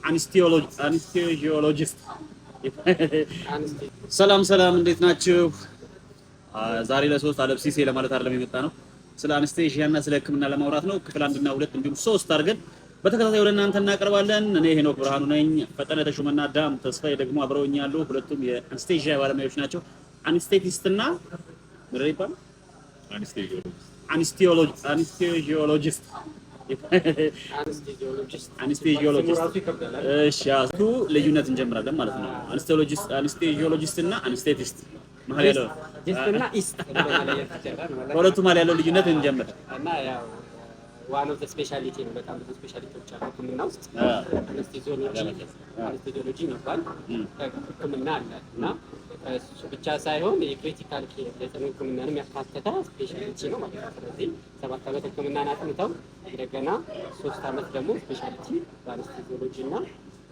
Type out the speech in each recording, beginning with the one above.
አንስቴዚዮሎጂስት። ሰላም ሰላም፣ እንዴት ናችሁ? ዛሬ ለሶስት አለብሲሴ ለማለት አይደለም የመጣ ነው። ስለ አንስቴዥያ እና ስለ ሕክምና ለማውራት ነው። ክፍል 1 እና 2 እንዲሁም 3 አድርገን በተከታታይ ወደ እናንተ እናቀርባለን። እኔ ሄኖክ ብርሃኑ ነኝ። ፈጠነ ተሾመና ዳም ተስፋዬ ደግሞ አብረውኝ ያሉ ሁለቱም የአንስቴዥያ ባለሙያዎች ናቸው። አንስቴቲስት እና ምንድን ይባላል? አንስቴዚዮሎጂስት። እሺ፣ አቱ ልዩነት እንጀምራለን ማለት ነው። አንስቴዚዮሎጂስት እና አንስቴቲስት መሀል ያለው ዲስትና ኢስት ሁለቱ መሀል ያለው ልዩነት እንጀምር እና ያው ዋን ኦፍ ዘ ስፔሻሊቲ ነው። በጣም ብዙ ስፔሻሊቲዎች አሉ ሕክምና ውስጥ አንስቴዚዮሎጂ የሚባል ሕክምና አለ እና እሱ ብቻ ሳይሆን የክሪቲካል ኬር የጽኑ ሕክምናንም ያካተተ ስፔሻሊቲ ነው ማለት ነው። ስለዚህ 7 ዓመት ሕክምናን አጥንተው እንደገና 3 ዓመት ደግሞ ስፔሻሊቲ በአንስቴዚዮሎጂ እና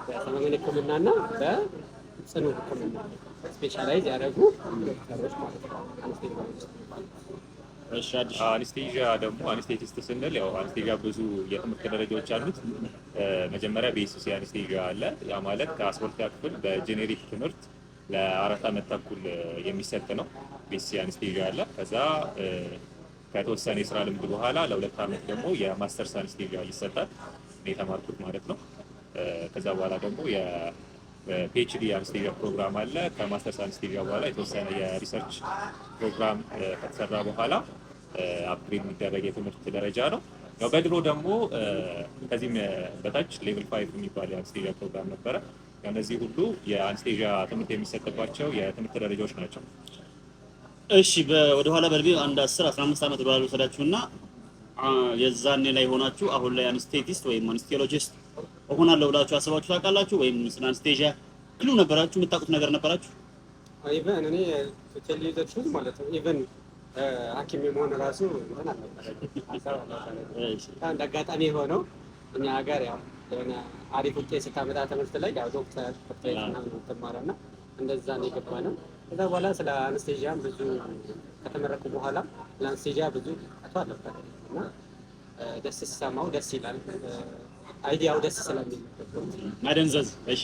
በሰመመን ሕክምና እና በጽኑ ሕክምና ስፔሻላይዝ ያደረጉ ዶክተሮች ማለት ነው አንስቴዚዮሎጂስት የሚባሉት። አንስቴዥያ ደግሞ አንስቴቲስት ስንል ያው አንስቴዥያ ብዙ የትምህርት ደረጃዎች አሉት። መጀመሪያ ቤሲስ አንስቴዥያ አለ። ያ ማለት ከ12ኛ ክፍል በጄኔሪክ ትምህርት ለ4 ዓመት ተኩል የሚሰጥ ነው። ቤሲስ አንስቴዥያ አለ። ከዛ ከተወሰነ የስራ ልምድ በኋላ ለ2 ዓመት ደግሞ የማስተርስ አንስቴዥያ ይሰጣል። እኔ የተማርኩት ማለት ነው። ከዛ በኋላ ደግሞ የፒኤችዲ አንስቴዥያ ፕሮግራም አለ። ከማስተርስ አንስቴዥያ በኋላ የተወሰነ የሪሰርች ፕሮግራም ከተሰራ በኋላ አፕግሬድ የሚደረግ የትምህርት ደረጃ ነው። ያው በድሮ ደግሞ ከዚህም በታች ሌቭል 5 የሚባል የአንስቴዥያ ፕሮግራም ነበረ። እነዚህ ሁሉ የአንስቴዥያ ትምህርት የሚሰጥባቸው የትምህርት ደረጃዎች ናቸው። እሺ፣ ወደ ኋላ በእድሜ አንድ 10-15 ዓመት ወደ ኋላ ወሰዳችሁና የዛኔ ላይ ሆናችሁ አሁን ላይ አንስቴቲስት ወይም አንስቴዚዮሎጂስት እሆናለሁ ብላችሁ አስባችሁ ታውቃላችሁ? ወይም ስለ አንስቴዥያ ክሉ ነበራችሁ? የምታውቁት ነገር ነበራችሁ? ኢቨን እኔ ቶታሊ ዩዘርሽን ማለት ነው ኢቨን ሐኪም የመሆን ራሱ እንትን አልነበረም። አንድ አጋጣሚ ሆነው እኛ ሀገር ያው የሆነ አሪፍ ውጤት ስታመጣ ትምህርት ላይ ያው ዶክተር ፕሮፌሰር ምናምን ትማረው እና እንደዛ ነው የገባነው። ከዛ በኋላ ስለ አንስቴዥያም ብዙ ከተመረቁ በኋላ ለአንስቴዥያ ብዙ አቶ አለበት እና ደስ ሲሰማው ደስ ይላል። አይዲያው ደስ ስለሚል ማደንዘዝ። እሺ፣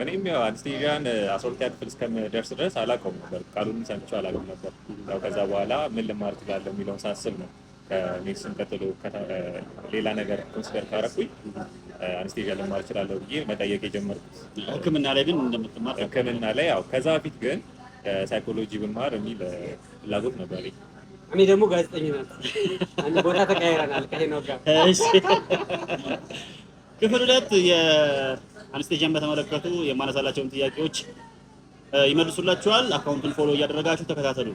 እኔም ያው አንስቴዥያን 12ኛ ክፍል እስከምደርስ ድረስ አላውቀውም ነበር። ቃሉንም ሰምቼው አላውቅም ነበር። ያው ከዛ በኋላ ምን ልማር እችላለሁ የሚለውን ሳስብ ነው ከሜዲሲን ቀጥሎ ሌላ ነገር ኮንሲደር ካረኩኝ አንስቴዥያ ልማር እችላለሁ ብዬ መጠየቅ የጀመርኩት። ሕክምና ላይ ግን እንደምትማር ሕክምና ላይ ያው ከዛ በፊት ግን ሳይኮሎጂ ብማር የሚል ፍላጎት ነበረኝ። እኔ ደግሞ ጋዜጠኝነት አንድ ቦታ ተቀያይረናል ከሄኖክ ጋር። እሺ፣ ክፍል 2 የአንስቴዥያን በተመለከቱ የማነሳላቸውን ጥያቄዎች ይመልሱላችኋል። አካውንቱን ፎሎ እያደረጋችሁ ተከታተሉ።